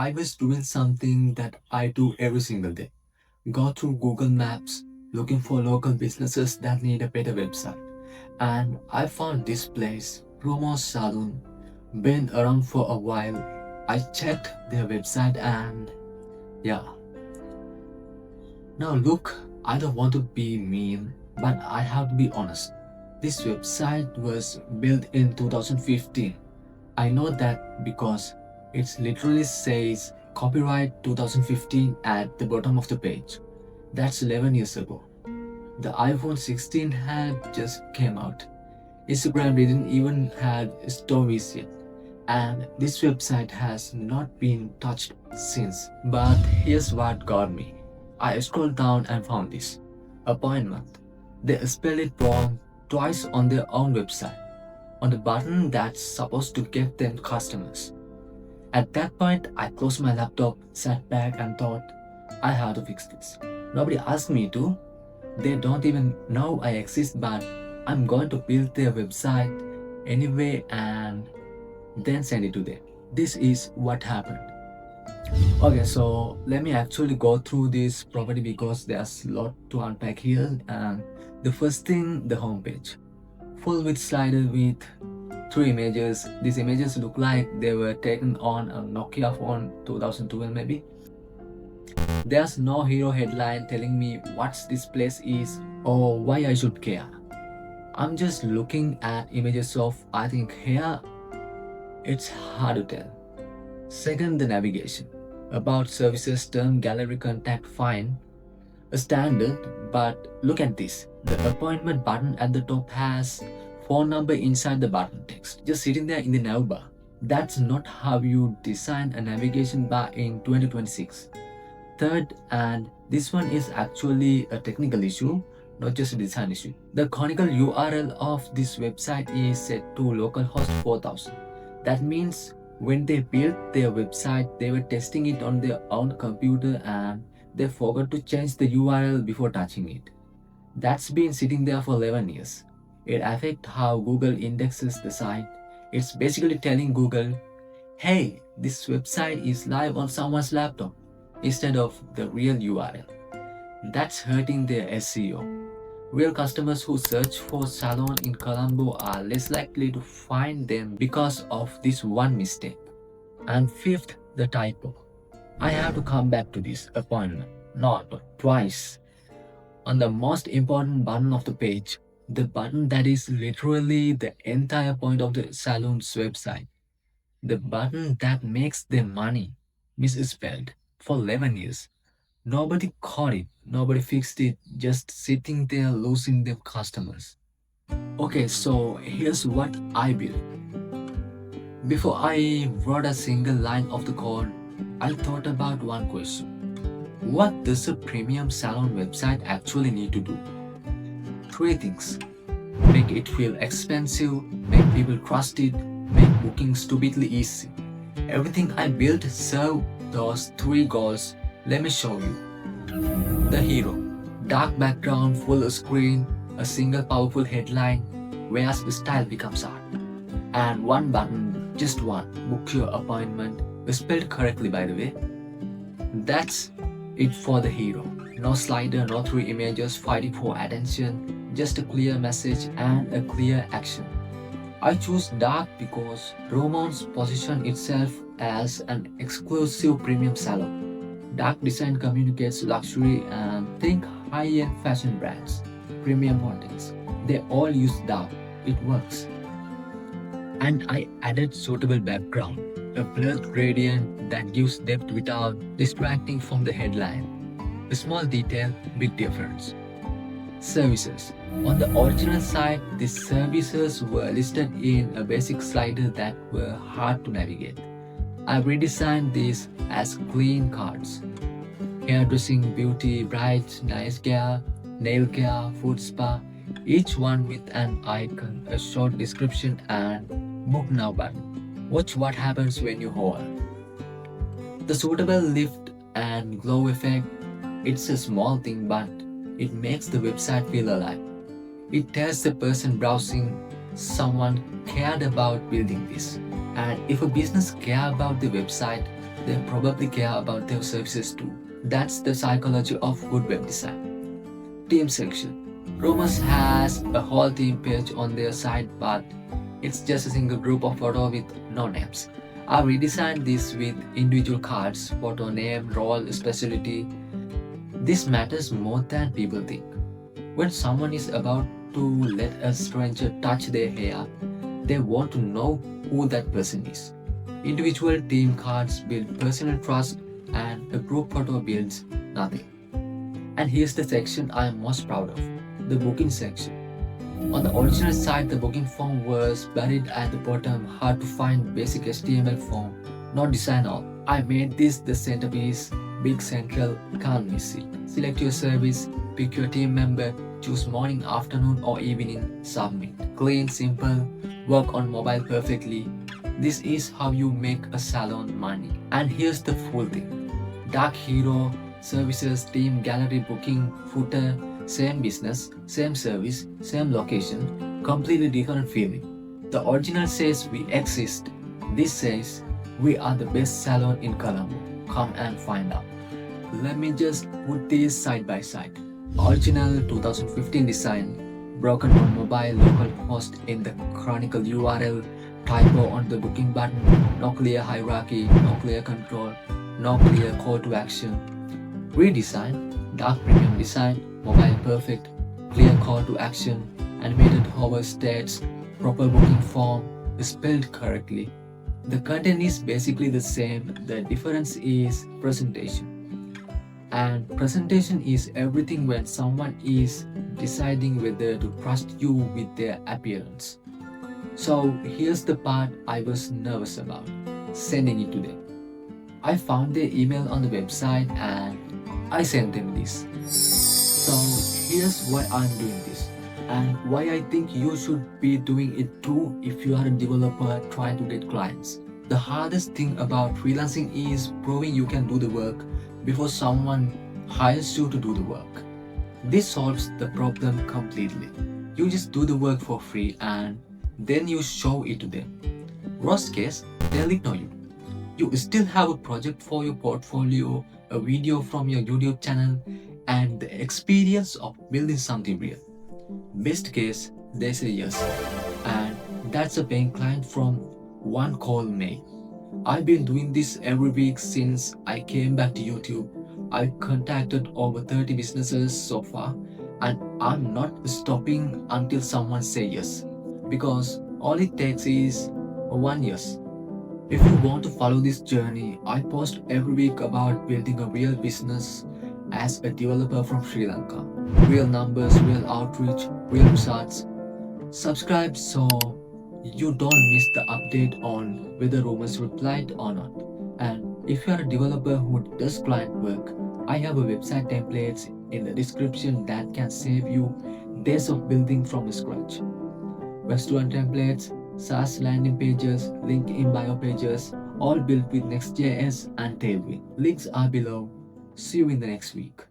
I was doing something that I do every single day. Go through Google Maps looking for local businesses that need a better website. And I found this place, Promo Salon. Been around for a while. I checked their website and yeah. Now look, I don't want to be mean, but I have to be honest. This website was built in 2015. I know that because it literally says copyright 2015 at the bottom of the page. That's 11 years ago. The iPhone 16 had just came out. Instagram didn't even have stories yet. And this website has not been touched since. But here's what got me. I scrolled down and found this. Appointment. They spelled it wrong twice on their own website, on the button that's supposed to get them customers. At that point, I closed my laptop, sat back and thought, I have to fix this. Nobody asked me to. They don't even know I exist, but I'm going to build their website anyway and then send it to them. This is what happened. Okay, so let me actually go through this property because there's a lot to unpack here. And the first thing, the homepage. Full width slider with 3 images. These images look like they were taken on a Nokia phone 2012 maybe. There's no hero headline telling me what this place is or why I should care. I'm just looking at images of I think here. It's hard to tell. Second, the navigation. About services term gallery contact fine. A standard, but look at this. The appointment button at the top has phone number inside the button text, just sitting there in the nav bar. That's not how you design a navigation bar in 2026. Third, and this one is actually a technical issue, not just a design issue. The canonical URL of this website is set to localhost 4000. That means when they built their website, they were testing it on their own computer and they forgot to change the URL before touching it. That's been sitting there for 11 years. It affects how Google indexes the site. It's basically telling Google, hey, this website is live on someone's laptop instead of the real URL. That's hurting their SEO. Real customers who search for salon in Colombo are less likely to find them because of this one mistake. And fifth, the typo. I have to come back to this appointment, not twice. On the most important button of the page, the button that is literally the entire point of the salon's website, the button that makes them money, misspelled for 11 years. Nobody caught it, nobody fixed it, just sitting there losing them customers. Okay, so here's what I built. Before I wrote a single line of the code, I thought about one question. What does a premium salon website actually need to do? 3 things. Make it feel expensive, make people trust it, make booking stupidly easy. Everything I built served those 3 goals. Let me show you. The hero. Dark background, full screen, a single powerful headline, where the style becomes art. And one button, just one, book your appointment, spelled correctly by the way. That's it for the hero. No slider, no 3 images fighting for attention, just a clear message and a clear action. I choose dark because Roman's position itself as an exclusive premium salon. Dark design communicates luxury and think high-end fashion brands, premium hotels. They all use dark. It works. And I added suitable background, a blurred gradient that gives depth without distracting from the headline. A small detail, big difference. Services. On the original site, these services were listed in a basic slider that were hard to navigate. I redesigned these as clean cards. Hairdressing, beauty, brides, nice care, nail care, food spa, each one with an icon, a short description and book now button. Watch what happens when you hover. The suitable lift and glow effect, it's a small thing but it makes the website feel alive. It tells the person browsing someone cared about building this. And if a business cares about the website, they probably care about their services too. That's the psychology of good web design. Team section. Rumors has a whole team page on their site, but it's just a single group of photos with no names. I redesigned this with individual cards, photo name, role, specialty. This matters more than people think. When someone is about to let a stranger touch their hair, they want to know who that person is. Individual team cards build personal trust, and a group photo builds nothing. And here's the section I am most proud of, the booking section. On the original site, the booking form was buried at the bottom, hard to find basic HTML form, no design all. I made this the centerpiece, big central, can't miss it. Select your service, pick your team member, choose morning, afternoon or evening, submit. Clean, simple, work on mobile perfectly. This is how you make a salon money. And here's the full thing. Dark hero, services, team, gallery, booking, footer, same business, same service, same location, completely different feeling. The original says we exist. This says we are the best salon in Colombo. Come and find out. Let me just put these side by side. Original 2015 design, broken on mobile, localhost in the chronicle URL, typo on the booking button, no clear hierarchy, no clear control, no clear call to action. Redesign, dark premium design, mobile perfect, clear call to action, animated hover stats, proper booking form, spelled correctly. The content is basically the same, the difference is presentation. And presentation is everything when someone is deciding whether to trust you with their appearance. So here's the part I was nervous about, sending it to them. I found their email on the website and I sent them this. So here's why I'm doing this and why I think you should be doing it too if you are a developer trying to get clients. The hardest thing about freelancing is proving you can do the work before someone hires you to do the work. This solves the problem completely. You just do the work for free and then you show it to them. Worst case, they'll ignore you. You still have a project for your portfolio, a video from your YouTube channel, and the experience of building something real. Best case, they say yes. And that's a paying client from one call mail. I've been doing this every week since I came back to YouTube. I've contacted over 30 businesses so far, and I'm not stopping until someone says yes. Because all it takes is 1 yes. If you want to follow this journey, I post every week about building a real business as a developer from Sri Lanka. Real numbers, real outreach, real results. Subscribe so you don't miss the update on whether rumors replied or not. And if you are a developer who does client work, I have a website templates in the description that can save you days of building from scratch. Restaurant templates, SaaS landing pages, link in bio pages, all built with Next.js and Tailwind. Links are below. See you in the next week.